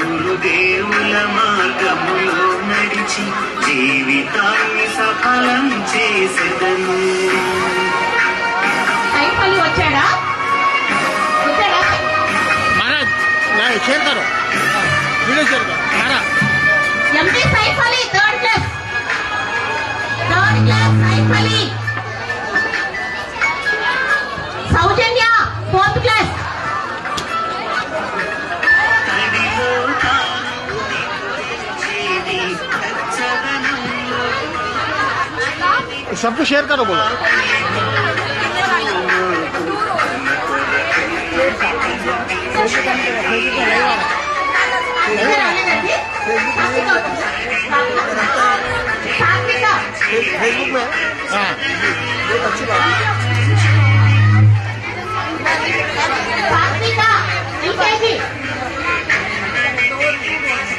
గురుదేవుల మార్గములో నడిచి జీవితాన్ని సఫలం చేసెదను. వచ్చాడా షేర్ కరో వీడియో షేర్ కరో MP Saif Ali third class Saif Ali Soujanya fourth class सबको शेयर करो बोलो फेसबुक में हाँ बहुत अच्छी बात है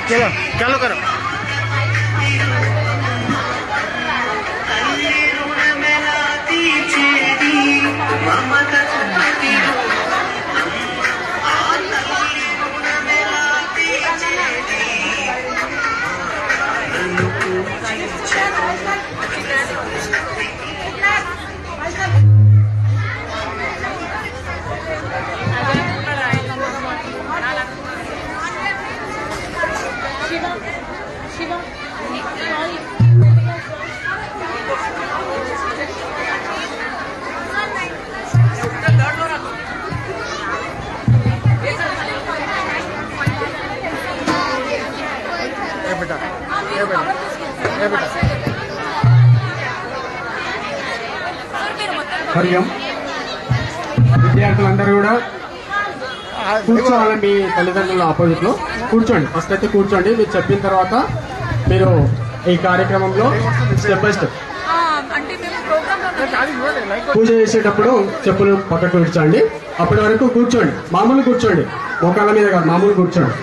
चलो चलो करो హరియం విద్యార్థులందరూ కూడా కూర్చోవాలి. మీ తల్లిదండ్రుల ఆపోజిట్ లో కూర్చోండి. ఫస్ట్ అయితే కూర్చోండి. మీరు చెప్పిన తర్వాత మీరు ఈ కార్యక్రమంలో స్టెప్ బై స్టెప్ పూజ చేసేటప్పుడు చెప్పులు పక్కకు విడిచండి. అప్పటి వరకు కూర్చోండి. మామూలు కూర్చోండి, మోకాళ్ళ మీద కాదు, మామూలు కూర్చోండి.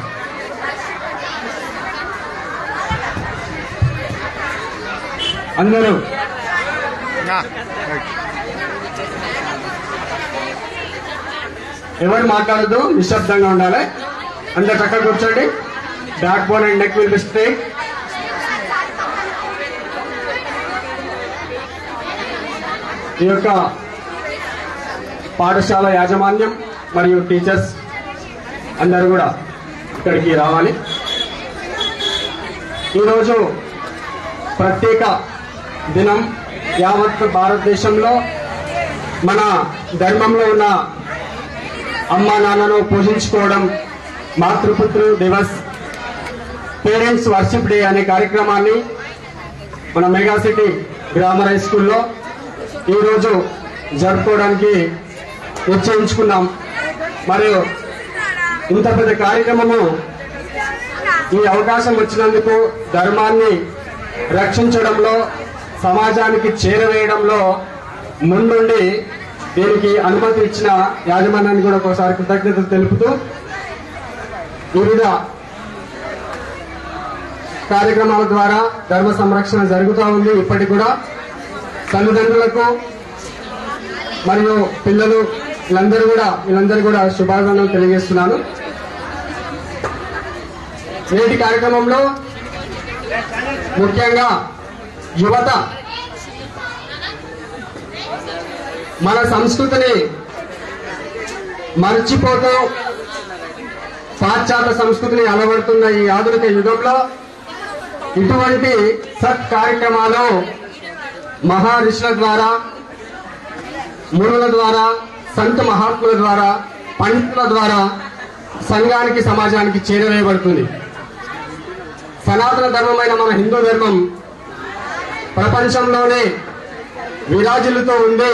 అందరూ ఎవరు మాట్లాడద్దు, నిశ్శబ్దంగా ఉండాలి. అందరు చక్కగా కూర్చోండి. Back bone and neck will be straight. ఈ యొక్క పాఠశాల యాజమాన్యం మరియు టీచర్స్ అందరూ కూడా ఇక్కడికి రావాలి. ఈరోజు ప్రత్యేక దినం. యావత్ భారతదేశంలో మన ధర్మంలో ఉన్న అమ్మా నాన్నను పూజించుకోవడం, మాతృపుత్రు దివస్, పేరెంట్స్ వర్షిప్ డే అనే కార్యక్రమాన్ని మన మెగా సిటీ గ్రామర్ హై స్కూల్లో ఈరోజు జరుపుకోవడానికి నిశ్చయించుకున్నాం. మరియు ఇంత పెద్ద కార్యక్రమము, ఈ అవకాశం వచ్చినందుకు ధర్మాన్ని రక్షించడంలో, సమాజానికి చేరవేయడంలో ముందుండి దీనికి అనుమతి ఇచ్చిన యాజమాన్యాన్ని కూడా ఒకసారి కృతజ్ఞతలు తెలుపుతూ, వివిధ కార్యక్రమాల ద్వారా ధర్మ సంరక్షణ జరుగుతూ ఉంది. ఇప్పటికి కూడా తల్లిదండ్రులకు మరియు పిల్లలు వీళ్ళందరూ కూడా శుభాకాంక్షలు తెలియజేస్తున్నాను. నేటి కార్యక్రమంలో ముఖ్యంగా యువత మన సంస్కృతిని మర్చిపోతూ పాశ్చాత్య సంస్కృతిని అలవడుతున్న ఈ ఆధునిక యుగంలో ఇటువంటి సత్ కార్యక్రమాలు మహర్షుల ద్వారా, మునుల ద్వారా, సంత మహాత్ముల ద్వారా, పండితుల ద్వారా సంఘానికి, సమాజానికి చేరవేయబడుతుంది. సనాతన ధర్మమైన మన హిందూ ధర్మం ప్రపంచంలోనే విరాజిల్లుతూ ఉంది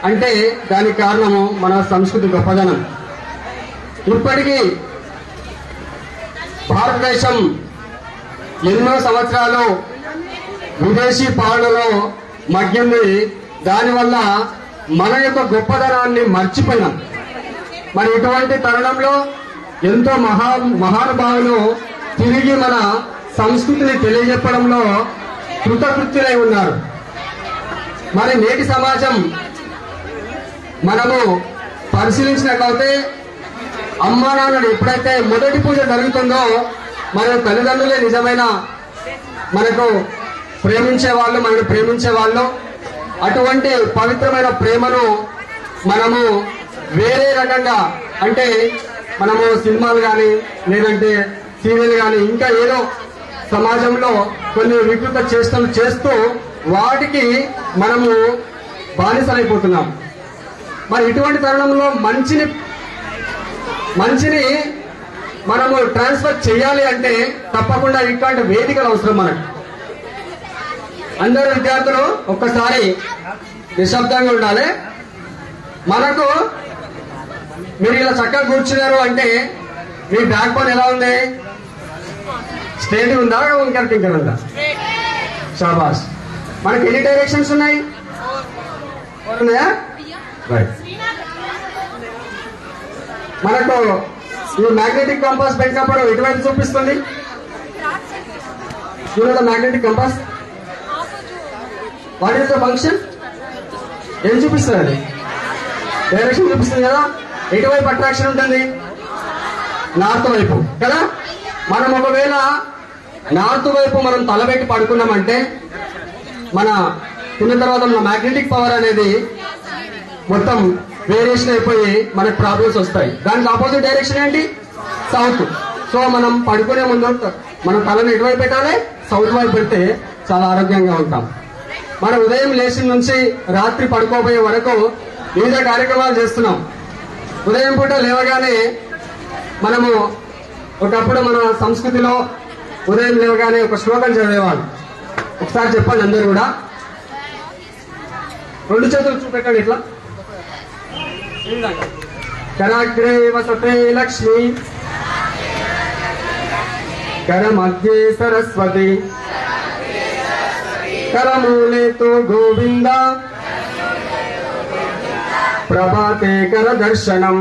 అంటే దానికి కారణము మన సంస్కృతి గొప్పదనం. ఇప్పటికీ భారతదేశం ఎన్నో సంవత్సరాలు విదేశీ పాలనలో మగ్గింది. దానివల్ల మన యొక్క గొప్పదనాన్ని మర్చిపోయినాం. మరి ఇటువంటి తరుణంలో ఎంతో మహానుభావులు తిరిగి మన సంస్కృతిని తెలియజెప్పడంలో కృతకృత్యులై ఉన్నారు. మరి నేటి సమాజం మనము పరిశీలించినట్లయితే అమ్మా నాన్నలు ఎప్పుడైతే మొదటి పూజ జరుగుతుందో మన తల్లిదండ్రులే నిజమైన మనకు ప్రేమించే వాళ్ళు, మనల్ని ప్రేమించే వాళ్ళు. అటువంటి పవిత్రమైన ప్రేమను మనము వేరే రకంగా, అంటే మనము సినిమాలు కానీ లేదంటే సీరియల్ కానీ ఇంకా ఏదో సమాజంలో కొన్ని వికృత చేష్టలు చేస్తూ వాటికి మనము బానిసలైపోతున్నాం. మరి ఇటువంటి తరుణంలో మంచిని మనము ట్రాన్స్ఫర్ చేయాలి అంటే తప్పకుండా ఇట్లాంటి వేదికలు అవసరం మనకు. అందరు విద్యార్థులు ఒక్కసారి నిశ్శబ్దంగా ఉండాలి. మనకు మీరు ఇలా చక్కగా కూర్చున్నారు అంటే మీ బ్యాక్ బోన్ ఎలా ఉంది? స్ట్రేట్ ఉందా, ఇంకా టింకర్ ఉందా? షాబాష్. మనకి ఎన్ని డైరెక్షన్స్ ఉన్నాయి? ఉన్నాయా? రైట్. మనకు ఈ మ్యాగ్నెటిక్ కంపాస్ పెట్టినప్పుడు ఎటువంటి చూపిస్తుంది? The magnetic compass what is the function? ఏం చూపిస్తుంది? అది డైరెక్షన్ చూపిస్తుంది కదా. ఎటువైపు అట్రాక్షన్ ఉంటుంది? నార్త్ వైపు కదా. మనం ఒకవేళ నార్త్ వైపు మనం తలబెట్టి పడుకున్నామంటే మన తిన్న తర్వాత మన మ్యాగ్నెటిక్ పవర్ అనేది మొత్తం వేరియేషన్ అయిపోయి మనకు ప్రాబ్లమ్స్ వస్తాయి. దానికి ఆపోజిట్ డైరెక్షన్ ఏంటి? సౌత్. సో మనం పడుకునే ముందు మన తలను ఎటువైపు పెట్టాలి? సౌత్ వైపు పెడితే చాలా ఆరోగ్యంగా ఉంటాం. మన ఉదయం లేచిన నుంచి రాత్రి పడుకోబోయే వరకు వివిధ కార్యక్రమాలు చేస్తున్నాం. ఉదయం పూట లేవగానే మనము ఒకప్పుడు మన సంస్కృతిలో ఉదయం లేవగానే ఒక శ్లోకం చదివేవాళ్ళు. ఒకసారి చెప్పండి అందరూ కూడా. 2 చేతులు చూపెట్టండి ఇట్లా. కరాగ్రే వసతే లక్ష్మి, కర మధ్యే సరస్వతి, కరమూలే తో గోవింద, ప్రభాతే కర దర్శనం.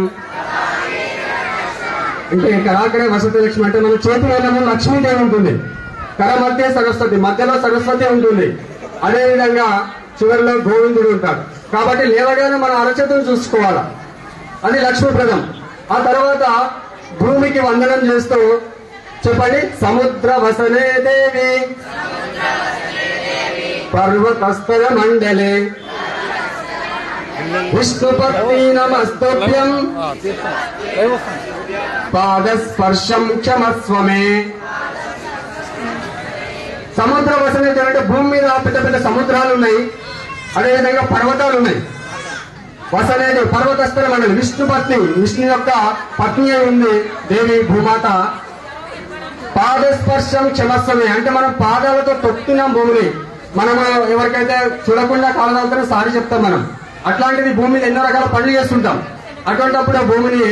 అంటే కరాగ్రే వసతి లక్ష్మి అంటే మన చేతి వేళ్ళలో లక్ష్మీదేవి ఉంటుంది. కర మధ్య సరస్వతి, మధ్యలో సరస్వతి ఉంటుంది. అదేవిధంగా చివరిలో గోవిందుడు ఉంటాడు. కాబట్టి లేవగానే మన అరచేతులు చూసుకోవాలా, అది లక్ష్మీప్రదం. ఆ తర్వాత భూమికి వందనం చేస్తూ చెప్పండి. సముద్ర వసనే దేవి పర్వతస్థల మండలే విష్ణుపత్ని నమస్తభ్యం పాదస్పర్శం క్షమస్వమే. సముద్ర వసనే దేవి అంటే భూమి మీద పెద్ద పెద్ద సముద్రాలు ఉన్నాయి, అదేవిధంగా పర్వతాలు ఉన్నాయి. వసనేది పర్వతస్థల మండలి, విష్ణుపత్ని, విష్ణు యొక్క పత్ని అయి ఉంది దేవి భూమాత. పాదస్పర్శం క్షమస్వమే అంటే మనం పాదాలతో తొక్కుతున్నాం భూమిని. మనం ఎవరికైతే చూడకుండా కాలదాంతో సారి చెప్తాం మనం. అట్లాంటిది భూమి మీద ఎన్నో రకాల పనులు చేస్తుంటాం. అటువంటిప్పుడు ఆ భూమిని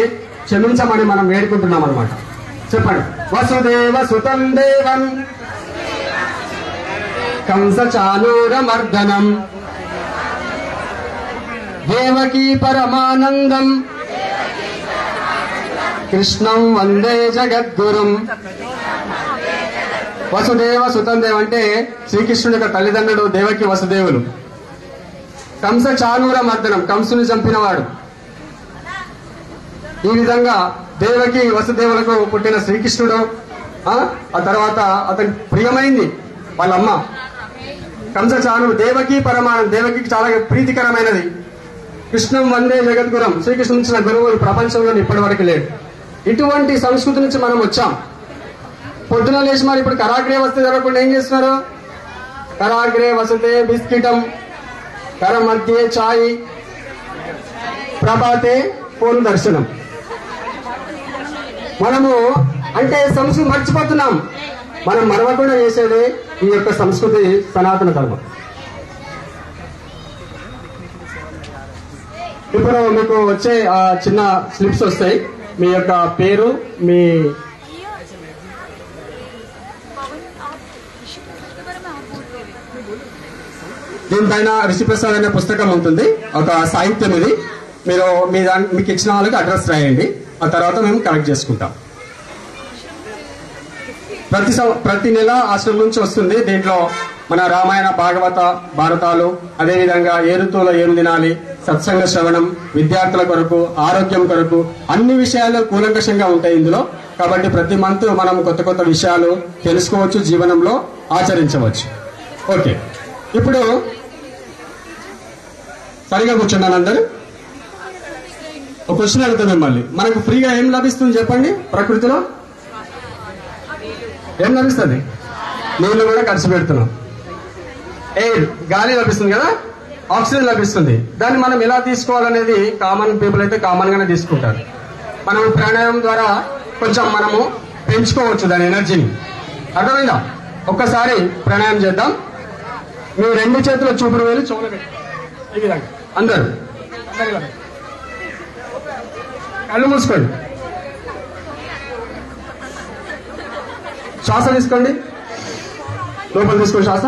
క్షమించమని మనం వేడుకుంటున్నాం అనమాట. చెప్పండి. వసుదేవ సుతం దేవం కంస చానూరమర్దనం దేవకీ పరమానందం కృష్ణం వందే జగద్గురుం. వసుదేవ సుతం దేవ్ అంటే శ్రీకృష్ణుడి యొక్క తల్లిదండ్రుడు దేవకి వసుదేవులు. కంస చానూర మర్దనం, కంసుని చంపినవాడు. ఈ విధంగా దేవకి వసుదేవులకు పుట్టిన శ్రీకృష్ణుడు, ఆ తర్వాత అతని ప్రియమైంది వాళ్ళమ్మ కంస చాను. దేవకి పరమానందం, దేవకి చాలా ప్రీతికరమైనది. కృష్ణం వందే జగద్గురం, శ్రీకృష్ణుడు ఇచ్చిన గురువు ప్రపంచంలో ఇప్పటి వరకు లేడు. ఇటువంటి సంస్కృతి నుంచి మనం వచ్చాం. పొద్దున లేచి మరి ఇప్పుడు కరాగ్రే వస్తే జరగకుండా ఏం చేస్తున్నారు? కరాగ్రే వసతే బిస్కిటం, కర మధ్యే చాయ్, ప్రభాతే ఫోన్ దర్శనం. మనము అంటే సంస్కృతి మర్చిపోతున్నాం. మనం మరవకుండా చేసేది ఈ యొక్క సంస్కృతి సనాతన ధర్మం. ఇప్పుడు మీకు వచ్చే చిన్న స్లిప్స్ వస్తాయి. మీ యొక్క పేరు, మీ దీనిపైన ఋషిప్రసాద్ అనే పుస్తకం ఉంటుంది, ఒక సాహిత్యం ఇది. మీరు మీకు ఇచ్చిన వాళ్ళకి అడ్రస్ రాయండి. ఆ తర్వాత మేము కలెక్ట్ చేసుకుంటాం. ప్రతి నెల ఆశ్రమం నుంచి వస్తుంది. దీంట్లో మన రామాయణ, భాగవత, భారతాలు, అదేవిధంగా ఏ ఋతువులో ఏం తినాలి, సత్సంగ శ్రవణం, విద్యార్థుల కొరకు, ఆరోగ్యం కొరకు అన్ని విషయాలు కూలంకషంగా ఉంటాయి ఇందులో. కాబట్టి ప్రతి మంత్ మనం కొత్త కొత్త విషయాలు తెలుసుకోవచ్చు, జీవనంలో ఆచరించవచ్చు. ఓకే, ఇప్పుడు సరిగా కూర్చున్నాను అందరు. ఒక క్వశ్చన్ అడుగుతాం మిమ్మల్ని, మనకు ఫ్రీగా ఏం లభిస్తుంది చెప్పండి? ప్రకృతిలో ఏం లభిస్తుంది? నీళ్లు కూడా ఖర్చు పెడుతున్నాం. ఎయిర్, గాలి లభిస్తుంది కదా, ఆక్సిజన్ లభిస్తుంది. దాన్ని మనం ఎలా తీసుకోవాలనేది కామన్ పీపుల్ అయితే కామన్ గానే తీసుకుంటారు. మనం ప్రాణాయామం ద్వారా కొంచెం మనము పెంచుకోవచ్చు దాని ఎనర్జీని. అర్థమైందా? ఒక్కసారి ప్రాణాయామం చేద్దాం. మీ 2 చేతుల చూపుడు వేలు చెవులు పెట్టి ఈ విధంగా అందరూ కళ్ళు మూసుకోండి. శ్వాస తీసుకోండి, లోపల తీసుకోండి శ్వాస.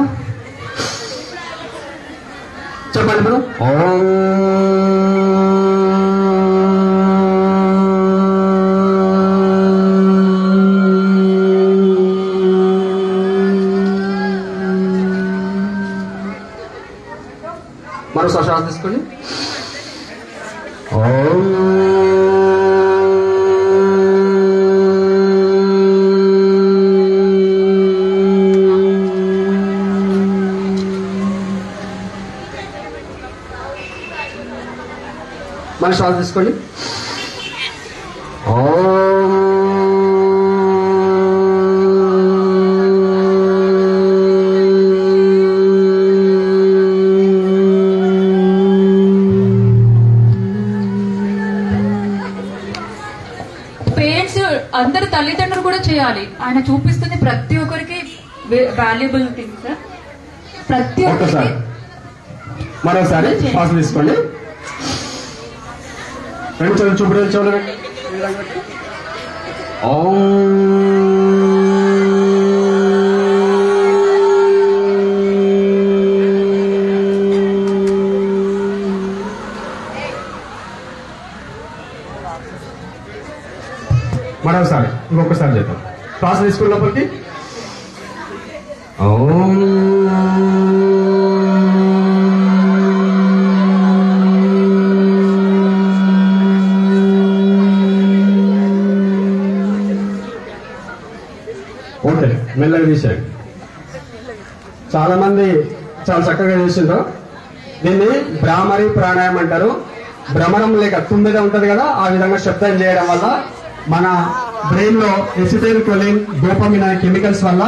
చెప్పండి ఇప్పుడు. మరోసారి శ్వాస తీసుకోండి. మన శ్వాస తీసుకోండి. పేరెంట్స్ అందరు తల్లిదండ్రులు కూడా చేయాలి. ఆయన చూపిస్తుంది ప్రతి ఒక్కరికి వాల్యుబుల్ థింగ్స్. ప్రతి ఒక్కసారి మరోసారి శ్వాస తీసుకోండి. 2 చెవులు చూపుడు చెవులు పెట్టి మరోసారి ఇంకొకసారి చేద్దాం. శ్వాస తీసుకున్న లోపలికి ఓకే, మెల్లగా తీసేయండి. చాలా మంది చాలా చక్కగా చేసిండ్రు. దీన్ని భ్రామరి ప్రాణాయామం అంటారు. భ్రమరం లేక తుమ్మిద ఉంటది కదా, ఆ విధంగా శబ్దం చేయడం వల్ల మన బ్రెయిన్ లో ఎసిటైల్ కొలిన్, డోపమిన్ అనే కెమికల్స్ వల్ల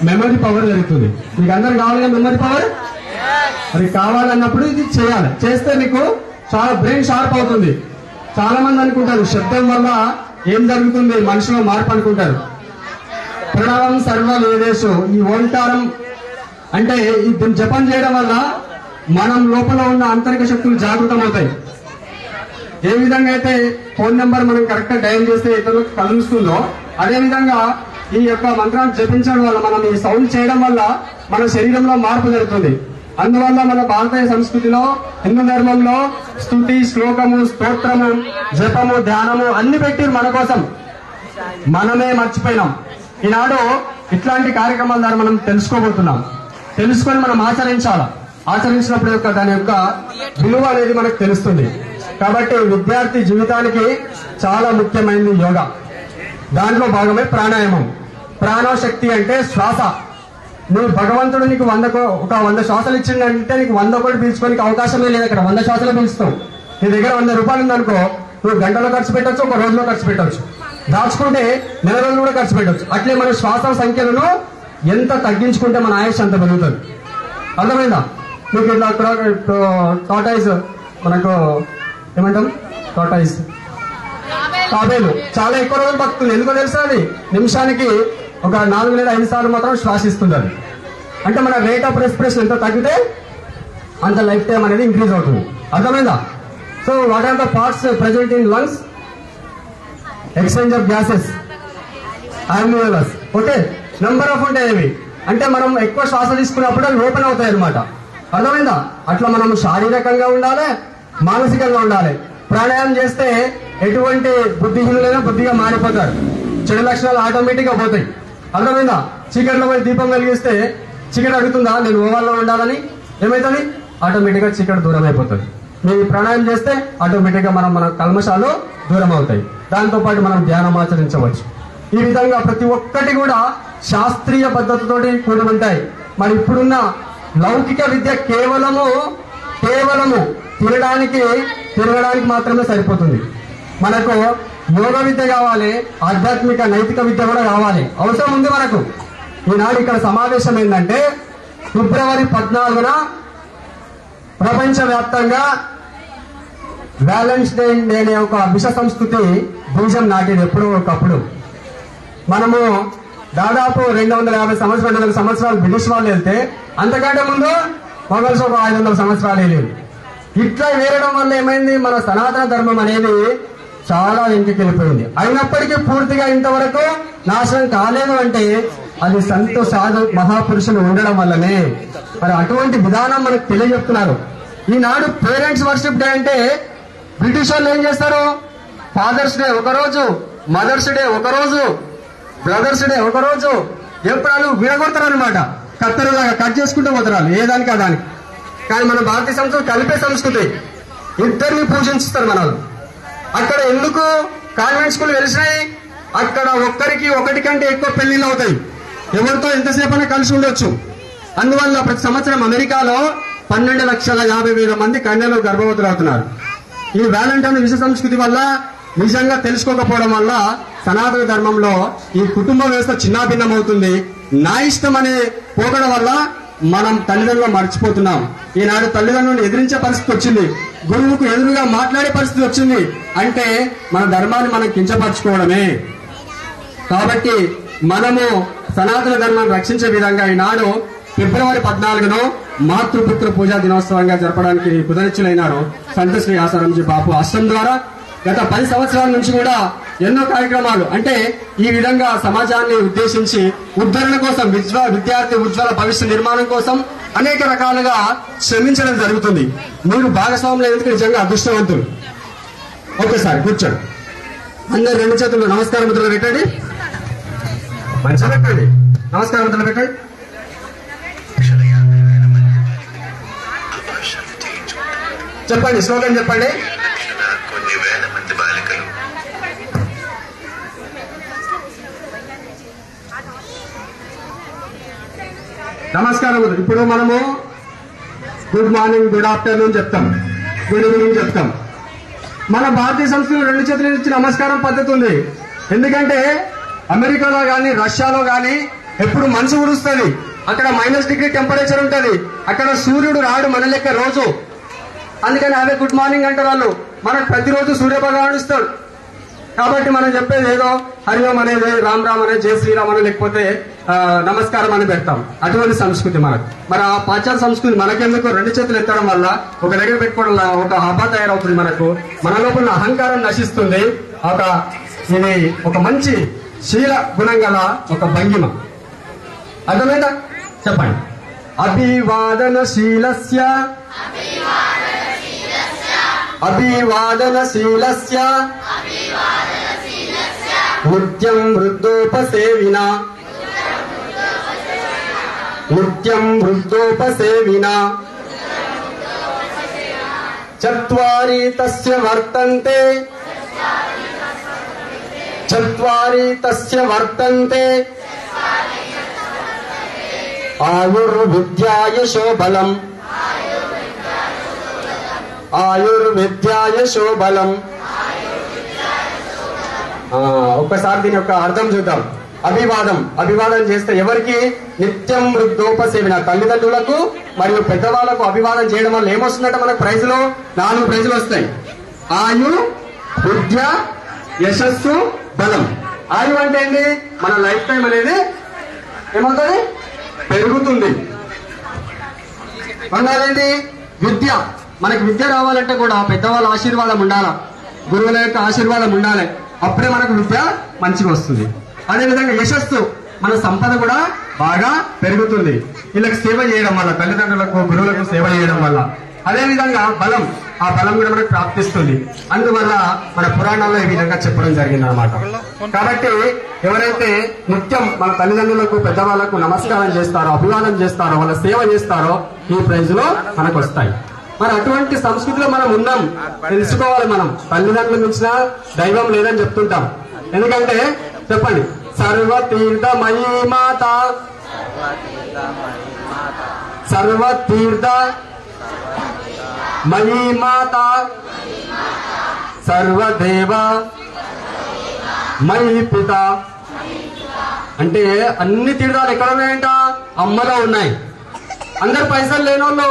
మెమరీ పవర్ జరుగుతుంది. మీకు అందరు కావాలి కదా మెమరీ పవర్? అది కావాలన్నప్పుడు ఇది చేయాలి. చేస్తే మీకు చాలా బ్రెయిన్ షార్ప్ అవుతుంది. చాలా మంది అనుకుంటారు శబ్దం వల్ల ఏం జరుగుతుంది, మనిషిలో మార్పు అనుకుంటారు. ప్రణవం సర్వ వేదేశు, ఈ ఓంకారం అంటే దీన్ని జపం చేయడం వల్ల మనం లోపల ఉన్న ఆంతరిక శక్తులు జాగృతం అవుతాయి. ఏ విధంగా అయితే ఫోన్ నెంబర్ మనం కరెక్ట్ గా డయల్ చేస్తే ఇతరులకు కలుస్తుందో, అదే విధంగా ఈ యొక్క మంత్రాన్ని జపించడం వల్ల, మనం ఈ సౌండ్ చేయడం వల్ల మన శరీరంలో మార్పు జరుగుతుంది. అందువల్ల మన భారతీయ సంస్కృతిలో, హిందూ ధర్మంలో స్తుతి, శ్లోకము, స్తోత్రము, జపము, ధ్యానము అన్ని పెట్టి మన కోసం. మనమే మర్చిపోయినాం. ఈనాడు ఇట్లాంటి కార్యక్రమాల ద్వారా మనం తెలుసుకోబోతున్నాం. తెలుసుకొని మనం ఆచరించాలా. ఆచరించినప్పుడు దాని యొక్క విలువ అనేది మనకు తెలుస్తుంది. కాబట్టి విద్యార్థి జీవితానికి చాలా ముఖ్యమైనది యోగా. దాంట్లో భాగమే ప్రాణాయామం. ప్రాణశక్తి అంటే శ్వాస. నువ్వు భగవంతుడు నీకు 100 శ్వాసలు ఇచ్చిందంటే నీకు 100 కోటి పీల్చుకోనికి అవకాశమే లేదు. అక్కడ 100 శ్వాసలు పీల్చుతావు. నీ దగ్గర 100 రూపాయలు ఉందనుకో, నువ్వు గంటలో ఖర్చు పెట్టవచ్చు, ఒక రోజులో ఖర్చు పెట్టవచ్చు, దాచుకుంటే నెల రోజులు కూడా ఖర్చు పెట్టవచ్చు. అట్లే మన శ్వాస సంఖ్యలను ఎంత తగ్గించుకుంటే మన ఆయుష్ అంత పెరుగుతుంది. అర్థమైందా? మీకు ఇట్లా అక్కడ టాటాయిస్, మనకు ఏమంటాం టాటాయిస్, తాబేలు చాలా ఎక్కువ రోజులు బతుకుతుంది. ఎందుకో తెలుసా? అది నిమిషానికి ఒక 4 లేదా 5 సార్లు మాత్రం శ్వాసిస్తుంది. అది అంటే మన రేట్ ఆఫ్ రెస్పిరేషన్ ఎంత తగ్గితే అంత లైఫ్ టైం అనేది ఇంక్రీజ్ అవుతుంది. అర్థమైందా? So what are the parts present in lungs? Exchange of gases, alveolus. Okay, number of ఉంటాయి అవి. అంటే మనం ఎక్కువ శ్వాస తీసుకున్నప్పుడు అవి ఓపెన్ అవుతాయి అనమాట. అర్థమైందా? అట్లా మనం శారీరకంగా ఉండాలి, మానసికంగా ఉండాలి. ప్రాణాయామం చేస్తే ఎటువంటి బుద్ధిహీనులైనా బుద్ధిగా మారిపోతారు. చెడు లక్షణాలు ఆటోమేటిక్ గా పోతాయి. అర్థమైందా? చీకట్లో పోయి దీపం వెలిగిస్తే చీకటి అడుగుతుందా నేను ఓవాల్లో ఉండాలని? ఏమైతుంది? ఆటోమేటిక్ గా చీకటి దూరం అయిపోతుంది. మీరు ప్రాణాయామం చేస్తే ఆటోమేటిక్ గా మన కల్మషాలు దూరం అవుతాయి. దాంతో పాటు మనం ధ్యానం ఆచరించవచ్చు. ఈ విధంగా ప్రతి ఒక్కటి కూడా శాస్త్రీయ పద్ధతితోటి కూడి ఉంటాయి. మరి ఇప్పుడున్న లౌకిక విద్య కేవలము తిరగడానికి మాత్రమే సరిపోతుంది. మనకు యోగ విద్య కావాలి, ఆధ్యాత్మిక నైతిక విద్య కూడా కావాలి, అవసరం ఉంది మనకు. ఈనాడు ఇక్కడ సమావేశం ఏంటంటే ఫిబ్రవరి 14న ప్రపంచవ్యాప్తంగా వ్యాలంటైన్ డే అనే ఒక విష సంస్కృతి బీజం నాటిది. ఎప్పుడో ఒకప్పుడు మనము దాదాపు 250 సంవత్సరాలు బ్రిటిష్ వాళ్ళు వెళ్తే అంతకంటే ముందు మొఘల్స్ ఒక 500 సంవత్సరాలు వెళ్ళేది. ఇట్లా వేరడం వల్ల ఏమైంది, మన సనాతన ధర్మం అనేది చాలా వెనక్కి వెళ్ళిపోయింది. అయినప్పటికీ పూర్తిగా ఇంతవరకు నాశనం కాలేదు అంటే అది సంత సాధు మహాపురుషులు ఉండడం వల్లనే. మరి అటువంటి విధానం మనకు తెలియజెప్తున్నారు. ఈనాడు పేరెంట్స్ వర్షిప్ డే అంటే బ్రిటిష్ వాళ్ళు ఏం చేస్తారు, ఫాదర్స్ డే ఒకరోజు, మదర్స్ డే ఒకరోజు, బ్రదర్స్ డే ఒకరోజు, ఎప్పుడు విడగొడతారు అనమాట. కత్తెరలాగా కట్ చేసుకుంటూ పోతారు ఏ దానికి ఆ దానికి. కానీ మన భారతీయ సంస్కృతి కలిపే సంస్కృతి, ఇద్దరిని పూజిస్తారు మన వాళ్ళు. అక్కడ ఎందుకు కాన్వెంట్ స్కూల్ వెలిసినాయి, అక్కడ ఒక్కరికి ఒకటి కంటే ఎక్కువ పెళ్లిళ్ళు అవుతాయి, ఎవరితో ఎంతసేపైనా కలిసి ఉండొచ్చు. అందువల్ల ప్రతి సంవత్సరం అమెరికాలో 12,50,000 మంది కన్యలు గర్భవతులు అవుతున్నారు. ఈ వ్యాలంటైన్ విష సంస్కృతి వల్ల, నిజంగా తెలుసుకోకపోవడం వల్ల సనాతన ధర్మంలో ఈ కుటుంబ వ్యవస్థ చిన్నాభిన్నం అవుతుంది. నా ఇష్టం అనే పోకడ వల్ల మనం తల్లిదండ్రులు మర్చిపోతున్నాం. ఈనాడు తల్లిదండ్రులను ఎదిరించే పరిస్థితి వచ్చింది, గురువుకు ఎదురుగా మాట్లాడే పరిస్థితి వచ్చింది. అంటే మన ధర్మాన్ని మనం కించపరచుకోవడమే. కాబట్టి మనము సనాతన ధర్మాన్ని రక్షించే విధంగా ఈనాడు ఫిబ్రవరి 14ను మాతృపుత్ర పూజా దినోత్సవంగా జరపడానికి కుదరిచ్చులైనారు సంత శ్రీ ఆసారాంజీ బాపు ఆశ్రమం ద్వారా. గత 10 సంవత్సరాల నుంచి కూడా ఎన్నో కార్యక్రమాలు, అంటే ఈ విధంగా సమాజాన్ని ఉద్దేశించి ఉద్ధరణ కోసం, విద్యార్థి ఉజ్వల భవిష్య నిర్మాణం కోసం అనేక రకాలుగా శ్రమించడం జరుగుతుంది. మీరు భాగస్వాములు ఎందుకు నిజంగా అదృష్టవంతులు. ఒక్కసారి కూర్చోండి, అందరు 2 చేతులు నమస్కారం ముద్రలు పెట్టండి, మంచిగా పెట్టండి, నమస్కారం ముద్రలు పెట్టండి. చెప్పండి, శ్లోకం చెప్పండి. కొన్ని వేల మంది బాలికలు నమస్కారం. ఇప్పుడు మనము గుడ్ మార్నింగ్, గుడ్ ఆఫ్టర్నూన్ చెప్తాం, గుడ్ ఈవినింగ్ చెప్తాం. మన భారతీయ సంస్కృతిలో 2 చేతులు ఇచ్చి నమస్కారం పద్ధతి ఉంది. ఎందుకంటే అమెరికాలో గాని రష్యాలో గాని ఎప్పుడు మంచు కురుస్తుంది, అక్కడ -డిగ్రీ టెంపరేచర్ ఉంటుంది, అక్కడ సూర్యుడు రాడు మన లెక్క రోజు. అందుకని అదే గుడ్ మార్నింగ్ అంటారు వాళ్ళు. మనకు ప్రతిరోజు సూర్యభగవానుడు ఇస్తాడు. కాబట్టి మనం చెప్పేది ఏదో హరి ఓం అనేది, రామ్ రామ్ అనేది, జై శ్రీరామ్ అని, లేకపోతే నమస్కారం అని పెడతాం. అటువంటి సంస్కృతి మనకు. మరి ఆ పాశ్చాత్య సంస్కృతి మనకెందుకు 2 చేతులు ఎత్తడం వల్ల, ఒక దగ్గర పెట్టుకోవడం వల్ల ఒక హబ్బా తయారవుతుంది మనకు. మన లోపల అహంకారం నశిస్తుంది. ఇది ఒక మంచి శీల గుణం గల ఒక భంగిమ. అర్థమైందా? చెప్పండి. అభివాదనశీలస్య నిత్యం వృద్ధోపసేవినా చత్వారి తస్య వర్తంతే ఆయుర్విద్యాయశో బలం. ఒక్కసారి దీని యొక్క అర్థం చూద్దాం. అభివాదం చేస్తే ఎవరికి? నిత్యం వృద్ధోపసేవిన, తల్లిదండ్రులకు మరియు పెద్దవాళ్లకు అభివాదం చేయడం వల్ల ఏమొస్తుందంటే మనకు ప్రైజులు 4 ప్రైజులు వస్తాయి. ఆయు, విద్య, యశస్సు, బలం. ఆయు అంటే ఏంటి? మన లైఫ్ టైం అనేది ఏమవుతుంది? పెరుగుతుంది. రెండోదేంటి? విద్య. మనకి విద్య రావాలంటే కూడా పెద్దవాళ్ళ ఆశీర్వాదం ఉండాలా, గురువుల యొక్క ఆశీర్వాదం ఉండాలి, అప్పుడే మనకు విద్య మంచిగా వస్తుంది. అదేవిధంగా యశస్సు, మన సంపద కూడా బాగా పెరుగుతుంది వీళ్ళకి సేవ చేయడం వల్ల, తల్లిదండ్రులకు గురువులకు సేవ చేయడం వల్ల. అదేవిధంగా బలం, ఆ బలం కూడా మనకు ప్రాప్తిస్తుంది. అందువల్ల మన పురాణాల్లో ఈ విధంగా చెప్పడం జరిగింది అన్నమాట. కాబట్టి ఎవరైతే నిత్యం మన తల్లిదండ్రులకు పెద్దవాళ్లకు నమస్కారం చేస్తారో, అభివాదం చేస్తారో, వాళ్ళ సేవ చేస్తారో ఈ ప్రైజులు మనకు వస్తాయి. మరి అటువంటి సంస్కృతిలో మనం ఉన్నాం, తెలుసుకోవాలి. మనం తల్లిదండ్రుల మించిన దైవం లేదని చెప్తుంటాం. ఎందుకంటే చెప్పండి, సర్వతీర్థమయీ మాత సర్వతీర్థమయీ మాత సర్వదేవ మయీ పిత. అంటే అన్ని తీర్థాలు ఎక్కడ ఉన్నాయంట? అమ్మలో ఉన్నాయి. అందరు పైసలు లేని వాళ్ళు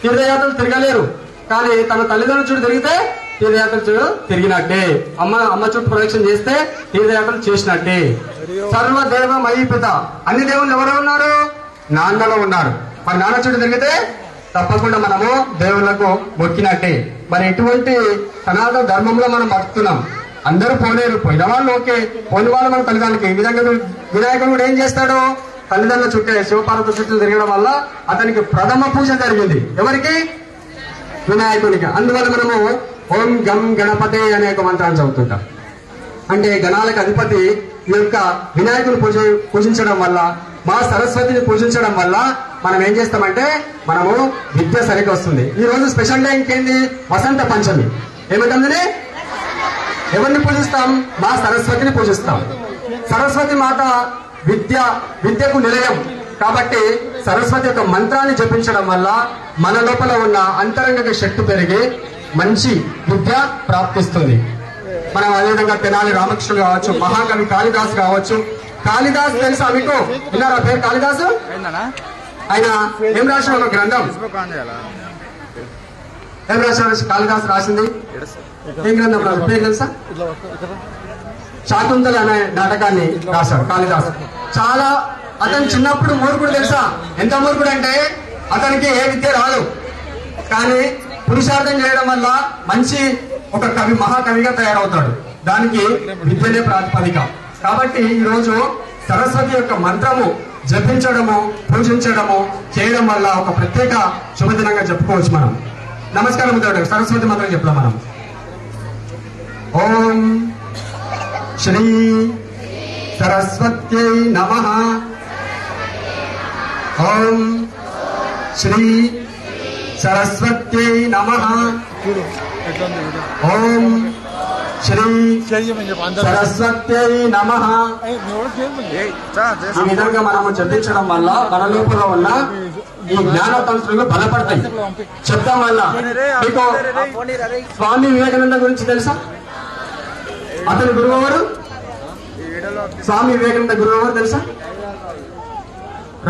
తీర్థయాత్రలు తిరగలేరు, కానీ తన తల్లిదండ్రుల చుట్టూ తిరిగితే తీర్థయాత్రలు చుట్టూ తిరిగినట్టే. అమ్మ చుట్టూ ప్రదక్షిణ చేస్తే తీర్థయాత్రలు చేసినట్టే. సర్వదేవ మయీ పిత. అన్ని దేవుళ్ళు ఎవరు ఉన్నారు? నాన్నలో ఉన్నారు. మరి నాన్న చుట్టూ తిరిగితే తప్పకుండా మనము దేవుళ్లకు మొక్కినట్టే. మరి ఎటువంటి సనాతన ధర్మంలో మనం బతుకుతున్నాం. అందరూ పోలేరు, పోయిన వాళ్ళు ఓకే, పోయిన వాళ్ళు మన తల్లిదండ్రులకి. ఈ విధంగా వినాయకుడు కూడా ఏం చేస్తాడు? తల్లిదండ్రుల చుట్టే శివపార్వతుల చుట్టూ తిరగడం వల్ల అతనికి ప్రథమ పూజ జరిగింది. ఎవరికి? వినాయకునికి. అందువల్ల మనము ఓం గం గణపతే అనే ఒక మంత్రాన్ని చదువుతుంటాం. అంటే గణాలకు అధిపతి ఈ యొక్క వినాయకుని పూజించడం వల్ల, మా సరస్వతిని పూజించడం వల్ల మనం ఏం చేస్తామంటే మనము విద్య సరిగ్గా వస్తుంది. ఈ రోజు స్పెషల్ డే ఇంకేంది? వసంత పంచమి. ఏమిటందని? ఎవరిని పూజిస్తాం? మా సరస్వతిని పూజిస్తాం. సరస్వతి మాత విద్యకు నిలయం కాబట్టి సరస్వతి యొక్క మంత్రాన్ని జపించడం వల్ల మన లోపల ఉన్న అంతరంగ శక్తి పెరిగి మంచి విద్య ప్రాప్తిస్తుంది. మనం అదేవిధంగా తెనాలి రామకృష్ణుడు కావచ్చు, మహాకవి కాళిదాసు కావచ్చు. కాళిదాసు తెలుసా మీకు? విన్నారా పేరు కాళిదాసు? ఆయన ఏం రాసిన ఒక గ్రంథం? ఏం రాసిన కాళిదాసు రాసింది? ఏం గ్రంథం రాదు? పేరు తెలుసా? శాకుంతల అనే నాటకాన్ని రాశాడు కాళిదాసు. చాలా అతను చిన్నప్పుడు మూర్ఖుడు. తెలుసా ఎంత మూర్ఖుడు అంటే అతనికి ఏ విద్య రాదు, కానీ పురుషార్థం చేయడం వల్ల మంచి ఒక కవి, మహాకవిగా తయారవుతాడు. దానికి విద్యనే ప్రాతిపదిక. కాబట్టి ఈ రోజు సరస్వతి యొక్క మంత్రము జపించడము, పూజించడము చేయడం వల్ల ఒక ప్రత్యేక శుభదినంగా చెప్పుకోవచ్చు మనం. నమస్కారం ముద్ర సరస్వతి మంత్రం చెప్తాం మనం. ఓం శ్రీ సరస్వత్యై నమః. ఓం శ్రీ సరస్వత్యై నమః. ఓం శ్రీ సరస్వత్యై నమః. ఈ విధంగా మనము జపించడం వల్ల మన లోపల ఉన్న ఈ జ్ఞాన తంత్రులు బలపడతాయి. చెప్తాం వల్ల మీకు స్వామి వివేకానంద గురించి తెలుసా? అతని గురువు ఎవరు? స్వామి వివేకానంద గురువు ఎవరు తెలుసా?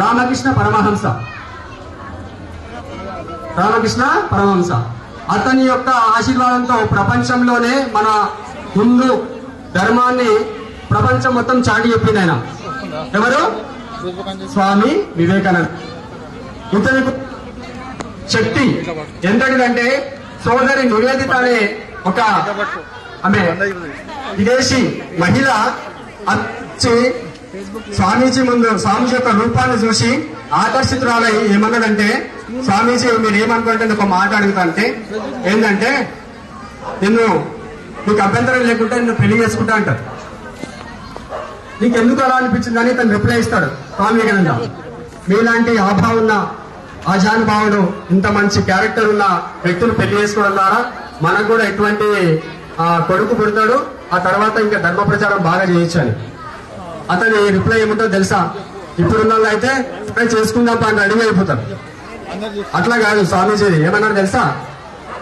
రామకృష్ణ పరమహంస. రామకృష్ణ పరమహంస. అతని యొక్క ఆశీర్వాదంతో ప్రపంచంలోనే మన హిందూ ధర్మాన్ని ప్రపంచం మొత్తం చాటి చెప్పింది ఆయన. ఎవరు? స్వామి వివేకానంద. ఇతని శక్తి ఎంతటిదంటే సోదరి నివేదిత అనే ఒక ఆమె విదేశీ మహిళ వచ్చి స్వామీజీ ముందు స్వామీజీ యొక్క రూపాన్ని చూసి ఆకర్షితురాలై ఏమన్నదంటే, స్వామీజీ మీరు ఏమనుకుంటే ఒక మాట అడుగుతా అంటే ఏంటంటే, నీకు అభ్యంతరం లేకుంటే నిన్ను పెళ్లి చేసుకుంటా అంటారు. నీకు ఎందుకు అలా అనిపించిందని తను రిప్లై ఇస్తాడు స్వామి వివేకానంద. మీలాంటి ఆభావున్న ఆజానుభావుడు, ఇంత మంచి క్యారెక్టర్ ఉన్న వ్యక్తులు పెళ్లి చేసుకోవడం ద్వారా మనకు కూడా ఎటువంటి కొడుకు పుడతాడు, ఆ తర్వాత ఇంకా ధర్మ ప్రచారం బాగా చేయొచ్చు అని. అతని రిప్లై ఏముంటో తెలుసా? ఇప్పుడున్న వాళ్ళు అయితే చేసుకుందాం అని రెడీ అయిపోతారు. అట్లా కాదు స్వామీజీ ఏమన్నారు తెలుసా?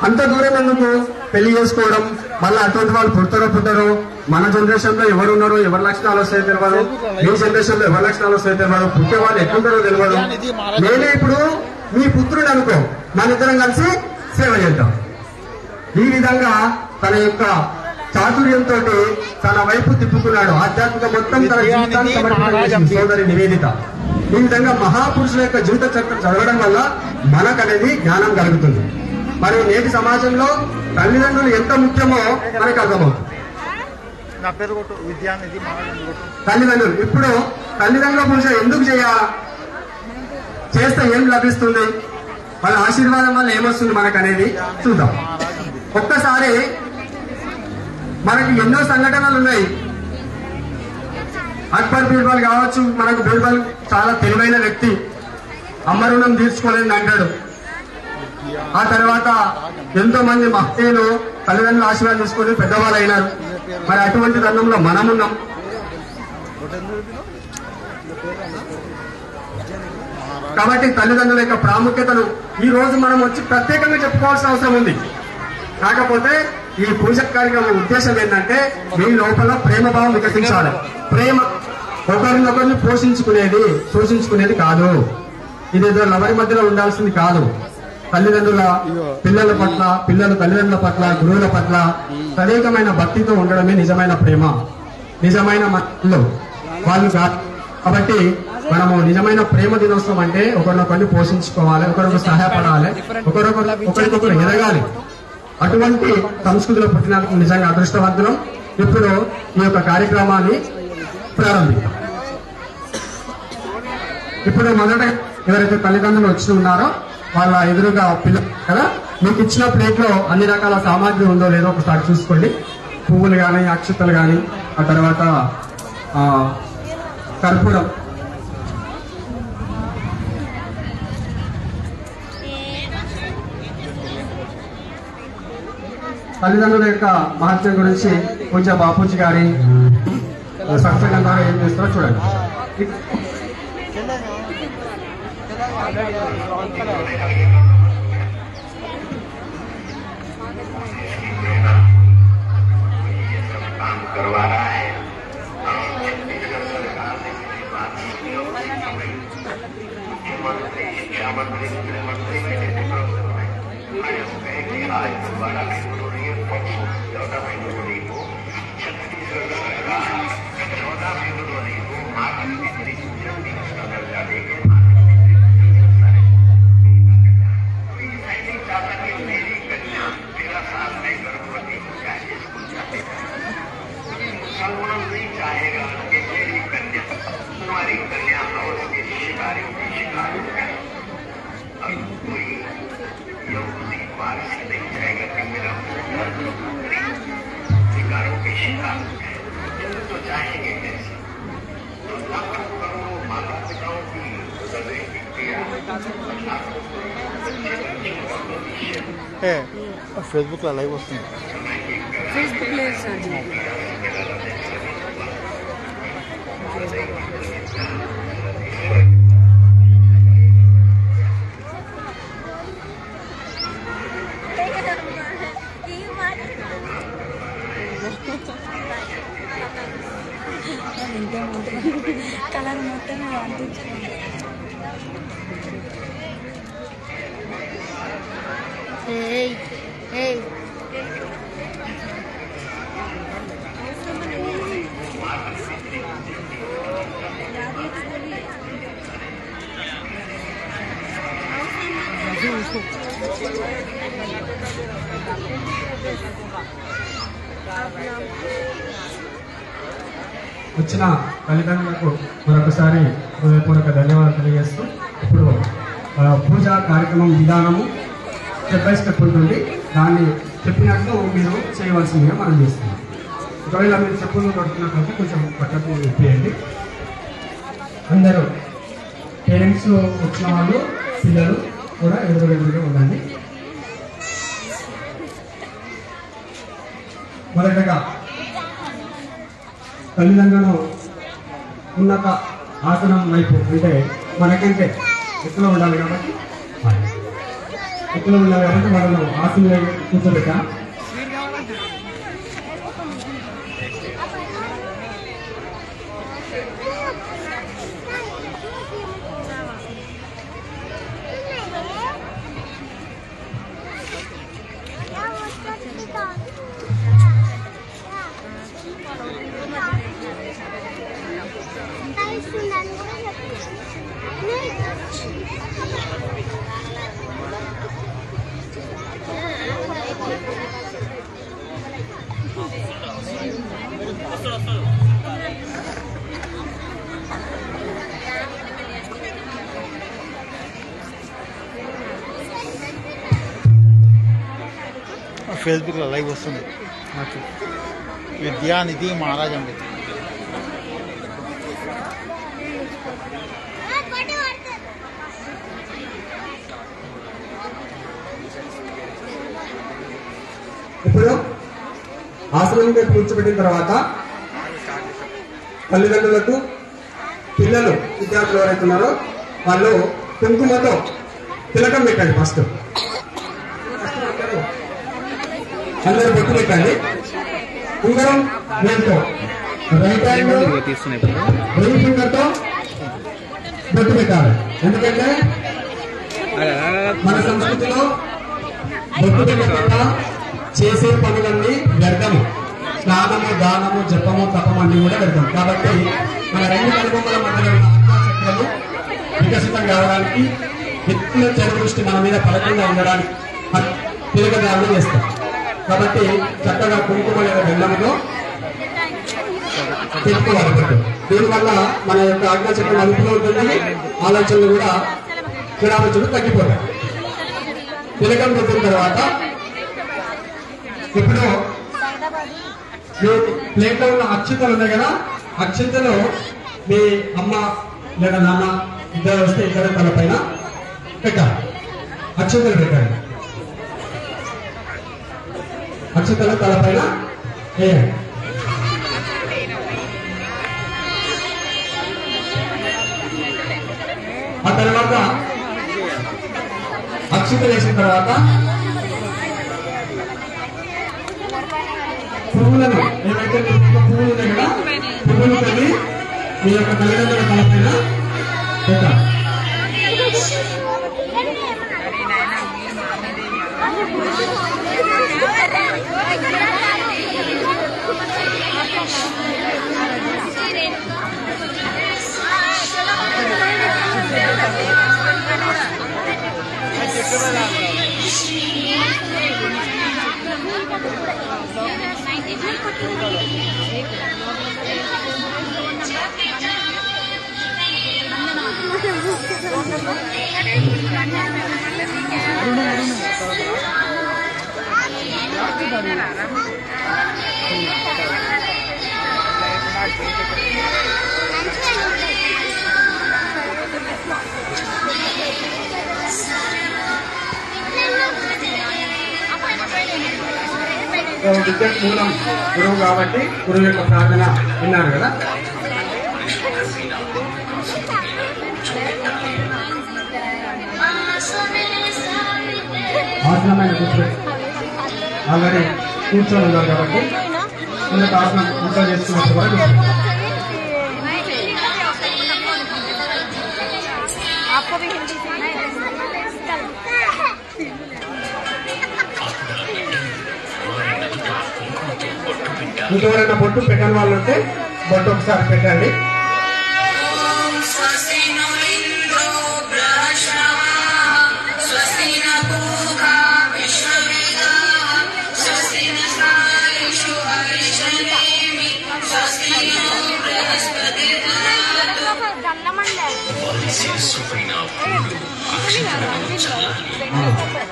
అంత దూరం ఎందుకు పెళ్లి చేసుకోవడం, మళ్ళీ అటువంటి వాళ్ళు పుట్టరో మన జనరేషన్ లో ఎవరు ఉన్నారో, ఎవరి లక్షణాలు వస్తాయో తెలియదు, మీ జనరేషన్ లో ఎవరి లక్షణాలు వస్తాయో తెలియదు, పుట్టే వాళ్ళు ఎట్లుంటారో తెలియదు. నేనే ఇప్పుడు మీ పుత్రుడు అనుకో, మన ఇద్దరం కలిసి సేవ చేద్దాం. ఈ విధంగా తన యొక్క చాతుర్యంతో తన వైపు తిప్పుకున్నాడు. ఆధ్యాత్మిక మొత్తం తన జీవితాన్ని సమర్పించింది సోదరి నివేదిత. ఈ విధంగా మహాపురుషుల యొక్క జీవిత చరిత్ర చదవడం వల్ల మనకనేది జ్ఞానం కలుగుతుంది. మరి నేటి సమాజంలో తల్లిదండ్రులు ఎంత ముఖ్యమో మనకు అర్థమవుతుంది. తల్లిదండ్రులు ఇప్పుడు తల్లిదండ్రుల పూజ ఎందుకు చేస్తే ఏం లభిస్తుంది, వాళ్ళ ఆశీర్వాదం వల్ల ఏమొస్తుంది మనకనేది చూద్దాం. ఒక్కసారి మనకి ఎన్నో సంఘటనలు ఉన్నాయి. అక్బర్ బీర్బల్ కావచ్చు, మనకు బీర్బల్ చాలా తెలివైన వ్యక్తి, అమ్మ రుణం తీర్చుకోలేదని అంటాడు. ఆ తర్వాత ఎంతో మంది మహనీయులు తల్లిదండ్రులు ఆశీర్వాదం తీసుకొని పెద్దవాళ్ళు అయినారు. మరి అటువంటి తరుణంలో మనమున్నాం. కాబట్టి తల్లిదండ్రుల యొక్క ప్రాముఖ్యతను ఈ రోజు మనం వచ్చి ప్రత్యేకంగా చెప్పుకోవాల్సిన అవసరం ఉంది. కాకపోతే ఈ పూజ కార్యక్రమం ఉద్దేశం ఏంటంటే మీ లోపల ప్రేమ భావం వికసించాలి. ప్రేమ ఒకరినొకరిని పోషించుకునేది కాదు. ఇదేదో లవరి మధ్యలో ఉండాల్సింది కాదు. తల్లిదండ్రుల పిల్లల పట్ల, పిల్లలు తల్లిదండ్రుల పట్ల, గురువుల పట్ల తదేకమైన భక్తితో ఉండడమే నిజమైన ప్రేమ, నిజమైన వాళ్ళు కాదు. కాబట్టి మనము నిజమైన ప్రేమ దినోత్సవం అంటే ఒకరినొకరిని పోషించుకోవాలి, ఒకరొకరు సహాయపడాలి, ఒకరికొకరు ఎదగాలి. అటువంటి సంస్కృతిలో పుట్టినందుకు నిజంగా అదృష్టవంతులం. ఇప్పుడు ఈ యొక్క కార్యక్రమాన్ని ప్రారంభిద్దాం. ఇప్పుడు మొదట ఎవరైతే తల్లిదండ్రులు వచ్చి ఉన్నారో వాళ్ళ ఎదురుగా పిల్లలు కదా, మీకు ఇచ్చిన ప్లేట్ లో అన్ని రకాల సామాగ్రి ఉందో లేదో ఒకసారి చూసుకోండి. పువ్వులు కానీ, అక్షతలు కానీ, ఆ తర్వాత కర్పూరం, తల్లిదండ్రుల యొక్క మహత్యం గురించి పూజ్య బాపూజీ గారి సత్సంగం ద్వారా ఏం చేస్తారో చూడండి. काम करवा रहा है मुख्यमंत्री, शिक्षा मंत्री, गृह मंत्री आज दोबारा बेंगलुरु परसों 14 बेंगलुरु को छत्तीसगढ़ सरकार 14 बेंगलुरु को मातृ दिवस का दर्जा देकर मेरी कन्या 13 साल में गर्भवती हो जाए, स्कूल जाते हैं। मुसलमान नहीं चाहेगा कि मेरी कन्या, तुम्हारी कन्या और उसके शिकारियों की शिकार हो जाए। अब कोई यहूदी वारिस नहीं चाहेगा कि मेरा शिकारों के शिकार हो जाए। तो चाहेंगे कैसे? तो लाखों करोड़ों माता पिताओं की गुजरने की क्रिया, लाखों बच्चे बच्चों का भविष्य फेसबुक ला लाइव वस्तुंది. फेसबुक లో సర్చ్ కలర్ మొత్తం అంటించారు. ఏయ్ ఏయ్ వచ్చిన తల్లిదండ్రులకు మరొకసారి హృదయపూర్వక ధన్యవాదాలు తెలియజేస్తూ ఇప్పుడు పూజా కార్యక్రమం విధానము స్టెప్ బై స్టెప్ ఉంటుంది. దాన్ని చెప్పినట్టు మీరు చేయవలసిందిగా మనం చేస్తున్నాం. ఒకవేళ మీరు చెప్పులు కొడుతున్నట్లయితే కొంచెం పక్కకు ఇప్పేయండి. అందరూ పేరెంట్స్ వచ్చిన వాళ్ళు, పిల్లలు కూడా ఎదురుగా ఉండండి. మొదటగా తల్లిదండ్రులు ఉన్నత ఆసనం వైపు, అంటే మనకంటే ఎత్తులో ఉండాలి కాబట్టి వాళ్ళను ఆసనం కూర్చోబెట్టా. फेसबुक ला लाइव वस्तुंది. నాకు విద్యానిధి మహారాజ్ అండి. ఇప్పుడు ఆసనం కూర్చోబెట్టిన తర్వాత తల్లిదండ్రులకు పిల్లలు విద్యార్థులు ఎవరైతే ఉన్నారో వాళ్ళు కుంకుమతో తిలకం పెట్టండి. ఫస్ట్ అందరూ బొట్టు పెట్టండి. ఉంగరం వేలుతో రైట్ హ్యాండ్ రింగ్ ఫింగర్ తో బొట్టు పెట్టాలి. ఎందుకంటే మన సంస్కృతిలో బొట్టు పెట్టకుండా చేసే పనులన్నీ వ్యర్థము. స్నానము, దానము, జపము, తపము అన్ని కూడా వ్యర్థం. కాబట్టి మన రెండు కనుబొమ్మల మధ్యలో ఉన్న ఆత్మశక్తులను వికసితం కావడానికి, వ్యక్తుల చెడు దృష్టి మన మీద పడకుండా ఉండడానికి తిరగదారులు చేస్తాం. కాబట్టి చక్కగా కుంకుమ లేదా బెల్లముతో తెలుసుకోవాలి. దీనివల్ల మన యొక్క ఆజ్ఞాచక్రం అదుపులో ఉంటుంది. ఆలోచనలు కూడా క్రీడావచ్చులు తగ్గిపోతాయి. తిలకం పెట్టిన తర్వాత ఇప్పుడు మీ ప్లేట్లో ఉన్న అక్షింతలు ఉన్నాయి కదా, అక్షింతలు మీ అమ్మ లేదా నాన్న ఇద్దరు వస్తే ఇద్దరు తల పైన పెట్టాలి. అక్షింతలు పెట్టండి. అక్షింతలు తల పైన వేయండి. ఆ తర్వాత అక్షింతలు వేసిన తర్వాత పువ్వులను ఏవైతే పువ్వులు ఉన్నాయి కదా, పువ్వులు తల్లి మీ యొక్క తల్లిదండ్రుల తలపైన పెట్టాలి. విద్యకు మూలం గురువు కాబట్టి గురువు యొక్క ప్రార్థన విన్నారు కదా. ఆసనమైన కూర్చొని ఆల్రెడీ కూర్చొని ఉన్నారు కాబట్టి ముందుకు ఆసనం ఇంట్లో చేసుకున్నట్టు కూడా ఇంకెవరైనా బొట్టు పెట్టని వాళ్ళు ఉంటే బొట్టు ఒకసారి పెట్టండి.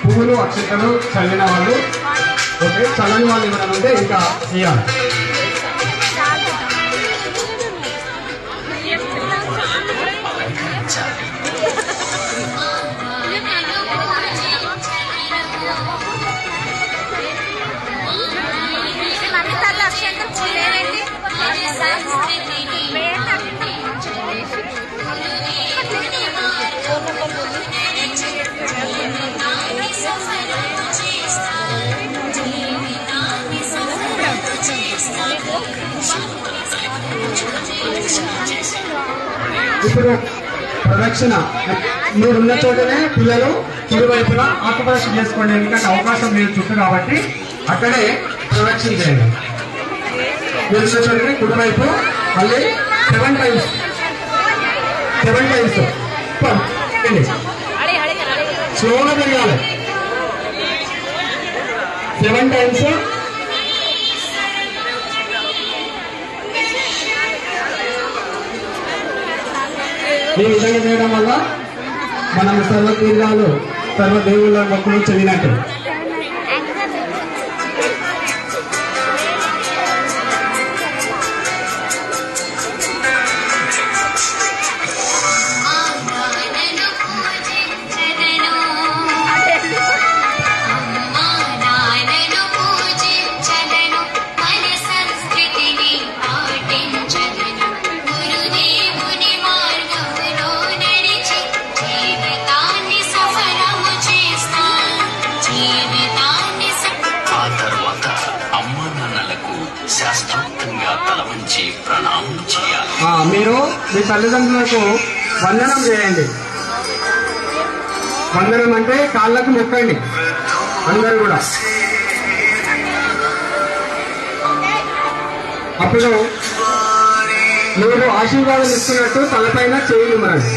పువ్వులు అక్షంతలు చల్లిన వాళ్ళు ఓకే, చల్లని వాళ్ళు ఏమైనా ఉంటే ఇంకా చేయాలి. ఇప్పుడు ప్రదక్షిణ మీరున్న చోటనే పిల్లలు కుడివైపున ఆత్మప్రదక్షిణ చేసుకోండి. ఎందుకంటే అవకాశం లేదు చుట్టూ కాబట్టి అక్కడే ప్రదక్షిణ చేయండి. మీరున్న చోటనే కుడివైపు మళ్ళీ 7 times స్లోగా తిరగాలి. 7 times ఈ విధంగా చేయడం వల్ల మనం సర్వతీర్థాలు సర్వదేవుల మొక్కులు చదివినట్టు. మీరు మీ తల్లిదండ్రులకు వందనం చేయండి. వందనం అంటే కాళ్ళకు మొక్కండి అందరూ కూడా. అప్పుడు మీరు ఆశీర్వాదం ఇస్తున్నట్టు తలపైన చేయి మరండి.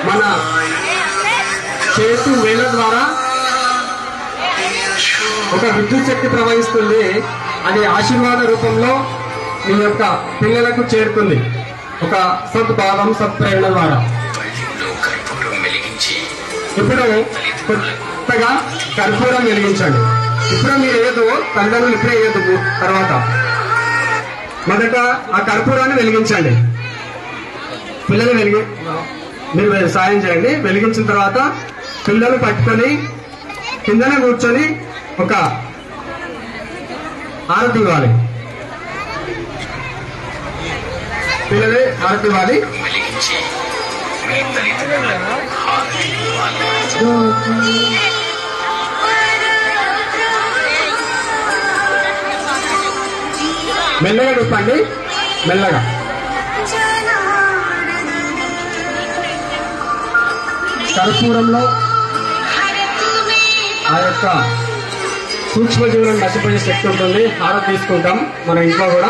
మన చేతు వేళ్ళ ద్వారా ఒక విద్యుత్ శక్తి ప్రవహిస్తుంది. అది ఆశీర్వాద రూపంలో మీ యొక్క పిల్లలకు చేరుతుంది. ఒక సద్భావం సత్ప్రేరణ ద్వారా. ఇప్పుడు కొత్తగా కర్పూరం వెలిగించండి. ఇప్పుడు మీరు ఏదో తల్లిదండ్రులు ఇప్పుడే ఏదో తర్వాత మొదట ఆ కర్పూరాన్ని వెలిగించండి. పిల్లలు మీరు సాయం చేయండి. వెలిగించిన తర్వాత పిల్లలు పట్టుకొని కిందనే కూర్చొని ఒక హారతి ఇవ్వాలి. పిల్లలే హారతి ఇవ్వాలి. మెల్లగా చెప్పండి, మెల్లగా. కర్పూరంలో ఆ యొక్క సూక్ష్మజీవులను నశిపోయే శక్తి ఉంటుంది. హారతి తీసుకుంటాం మన ఇంట్లో కూడా.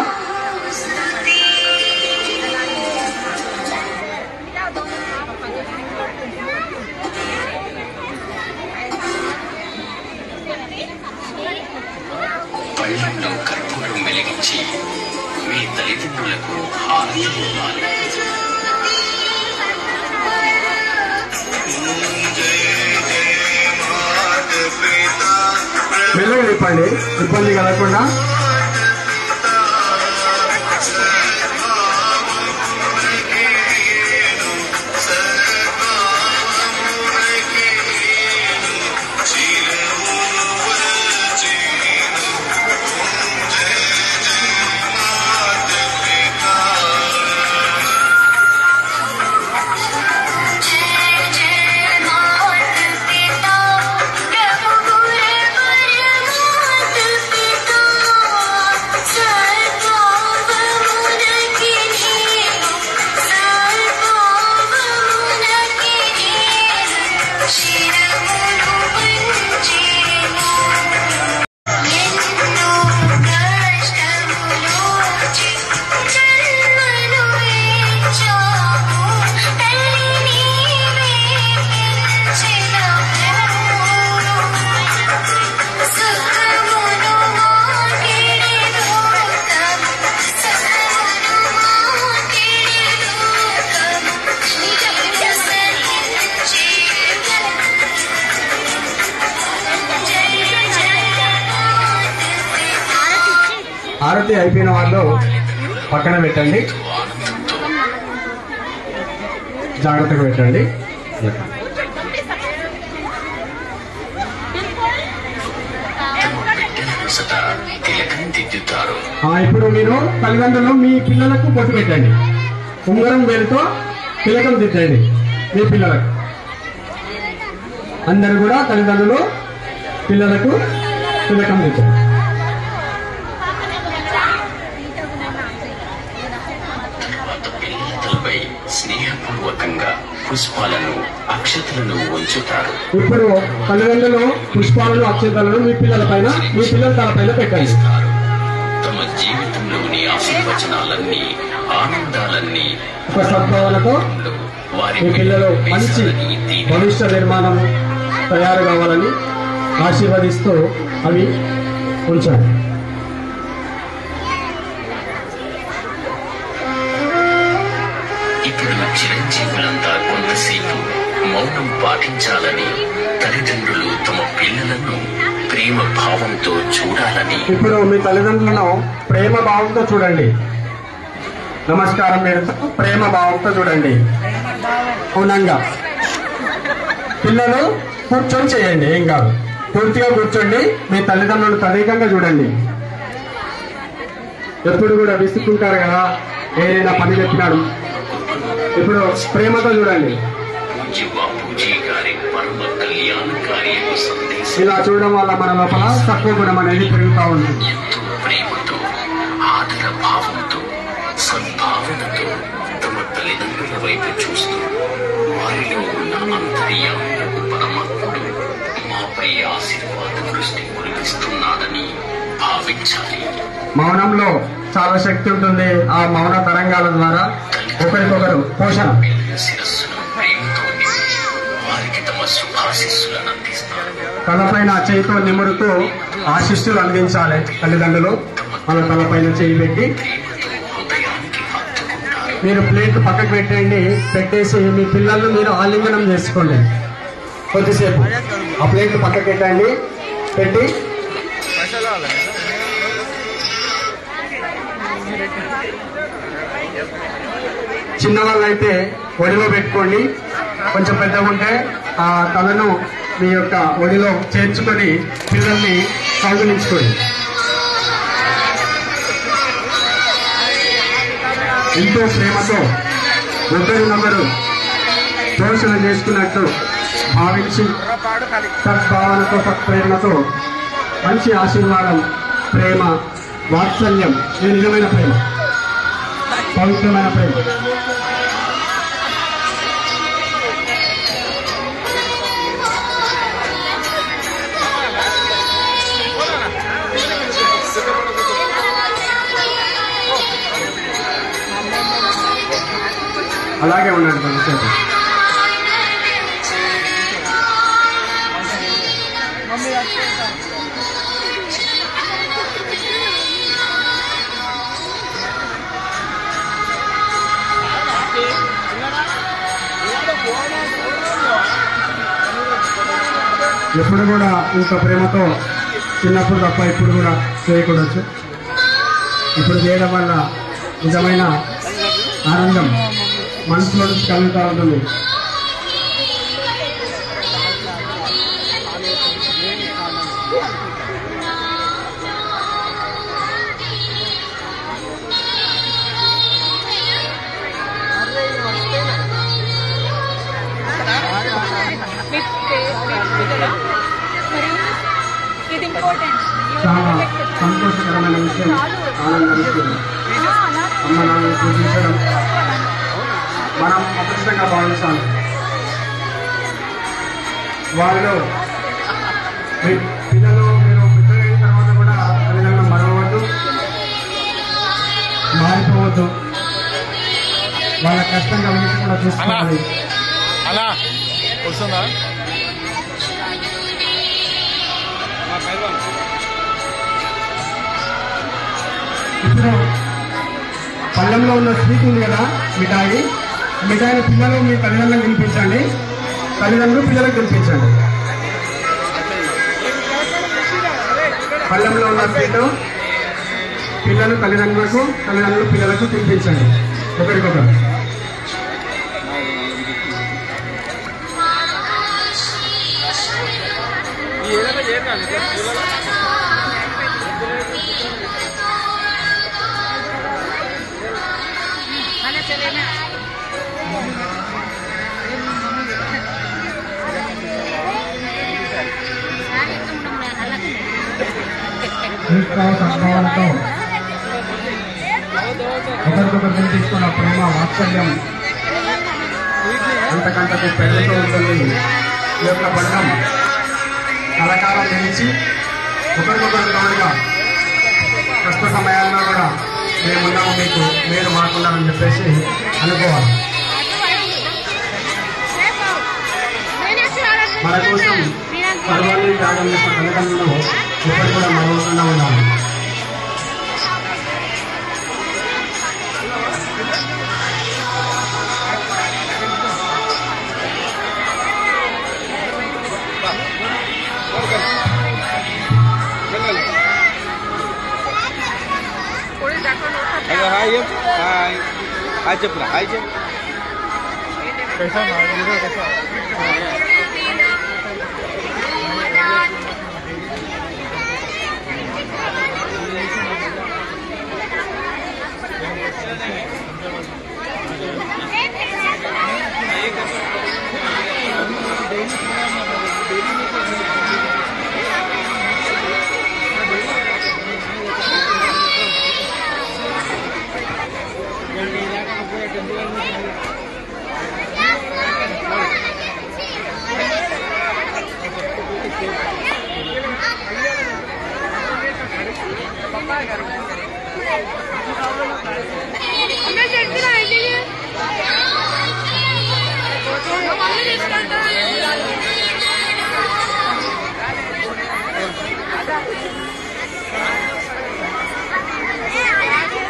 పళ్ళల్లో కర్పూరం వెలిగించి మీ తల్లిదండ్రులకు హారతి ఇవ్వాలి. మెల్లగా చెప్పండి, ఇబ్బంది కలగకుండా. హారతి అయిపోయిన వాళ్ళు పక్కన పెట్టండి, జాగ్రత్తగా పెట్టండి. ఇప్పుడు మీరు తల్లిదండ్రులు మీ పిల్లలకు బొట్టు పెట్టండి. ఉంగరం వేలుతో తిలకం దిద్దండి మీ పిల్లలకు. అందరూ కూడా తల్లిదండ్రులు పిల్లలకు తిలకం దిద్దండి. స్నేహపూర్వకంగా పుష్పాలను అక్షతలను ఉంచుతారు. ఇప్పుడు తల్లిదండ్రులు పుష్పాలను అక్షతలను మీ పిల్లల పైన, మీ పిల్లల తల పైన పెట్టండి. తమ జీవితంలోని ఆశీర్వచనాలన్నీ, ఆనందాలన్నీ, ఒక సద్భావనతో మీ పిల్లలు మంచి భవిష్య నిర్మాణం తయారు కావాలని ఆశీర్వదిస్తూ అవి ఉంచండి. ఇప్పుడు చిరంజీవులంతా కొంతసేపు మౌనం పాటించాలని, తల్లిదండ్రులు తమ పిల్లలను ప్రేమ భావంతో చూడాలని. ఇప్పుడు మీ తల్లిదండ్రులను ప్రేమ భావంతో చూడండి. నమస్కారం పేరుతో ప్రేమ భావంతో చూడండి. అవునంగా పిల్లలు కూర్చొని చేయండి, ఏం కాదు. పూర్తిగా కూర్చోండి. మీ తల్లిదండ్రులు తదేకంగా చూడండి. ఎప్పుడు కూడా విసుక్కుంటారు కదా, ఏదైనా పని చెప్పినాడు. ఇప్పుడు ప్రేమతో చూడండి. ఇలా చూడడం వల్ల మన లోపల తక్కువ గుణం అనేది పెరుగుతూ ఉంటుంది. ప్రేమతో, ఆదర భావంతో సద్భావనతో తమ తల్లిదండ్రుల వైపు చూస్తూ వారిలో ఉన్న అంతర్యాములకు పరమాత్ముడు మాపై ఆశీర్వాద దృష్టి కురిపిస్తున్నాడని భావించాలి. మౌనంలో చాలా శక్తి ఉంటుంది. ఆ మౌన తరంగాల ద్వారా ఒకరికొకరు పోషణ. శిరస్సును ప్రేమతో నింపి వారికి తమ శుభాశిస్సులను అందిస్తారు. తలపైన చేతితో నిమురుతూ ఆశిస్సులు అందించాలి. తల్లిదండ్రులు మన తలపైన చేయి పెట్టి హృదయానికి హత్తుకుంటారు. మీరు ప్లేట్ పక్కకు పెట్టేసి మీ పిల్లలను మీరు ఆలింగనం చేసుకోండి. కొద్దిసేపు ఆ ప్లేట్ పక్కకు పెట్టండి. పెట్టి చిన్నవాళ్ళైతే ఒడిలో పెట్టుకోండి. కొంచెం పెద్దగా ఉంటే ఆ తలను మీ యొక్క ఒడిలో చేర్చుకొని పిల్లల్ని కౌగిలించుకోండి. ఎంతో ప్రేమతో ఒకరినొకరు పోషణ చేసుకున్నట్టు భావించి సద్భావనతో సత్ప్రేరణతో మంచి ఆశీర్వాదం, ప్రేమ, వాత్సల్యం, ఇది నిజమైన ప్రేమ, పవిత్రమైన ప్రేమ. అలాగే ఉండండి కొంచెంసేపు. ఎప్పుడు కూడా ఇంత ప్రేమతో చిన్నప్పుడు తప్ప ఇప్పుడు కూడా చేయకూడదు. ఇప్పుడు చేయడం వల్ల నిజమైన ఆనందం మనసులో నుంచి కలుగుతూ ఉంటుంది. చాలా సంతోషకరమైన విషయం, ఆనంద విషయం. అమ్మ నాన్నని పూజించడం మనం అదృష్టంగా భావించాలి. వాళ్ళు పిల్లలు మీరు పెద్దలైన తర్వాత కూడా తల్లిదండ్రులు మరవద్దు, మారిపోవద్దు. వాళ్ళ కష్టం గమనించకుండా చూసుకోవాలి. అలా వస్తుందా? ఇప్పుడు పళ్ళెంలో ఉన్న స్వీట్ ఉంది కదా, మిఠాయి, మిఠాయిని పిల్లలు మీ తల్లిదండ్రులకు తినిపించండి, తల్లిదండ్రులు పిల్లలకు తినిపించండి. పళ్ళెంలో ఉన్న స్వీట్ పిల్లలు తల్లిదండ్రులకు, తల్లిదండ్రులు పిల్లలకు తినిపించండి ఒకరికొకరు. సద్భావనతో ఒకరికొకరు తినిపిస్తున్న ప్రేమ, వాత్సల్యం అంతకంతకు పెరుగుతూ ఉంటుంది. ఈ యొక్క బంధం కలకాలం నిలిచి ఒకరికొకరు తోడుగా కష్ట సమయాల్లో కూడా మేమున్నాము మీకు, మీరు మాకున్నారని చెప్పేసి అనుకోవాలి. మన కోసం సర్వాన్ని త్యాగం చేసిన తల్లిదండ్రులు ఎప్పటి కూడా మరవకుండా ఉండాలి. హాయ్ చెప్పురా, హాయ్ చెప్పు.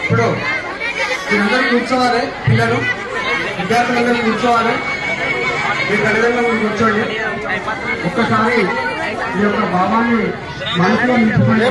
ఇప్పుడు మీరందరూ కూర్చోవాలి, పిల్లలు విద్యార్థులందరూ కూర్చోవాలి. మీ తల్లిదండ్రులు మీరు కూర్చోండి. ఒక్కసారి ఈ యొక్క భావాన్ని మనసులో నింపుకోండి.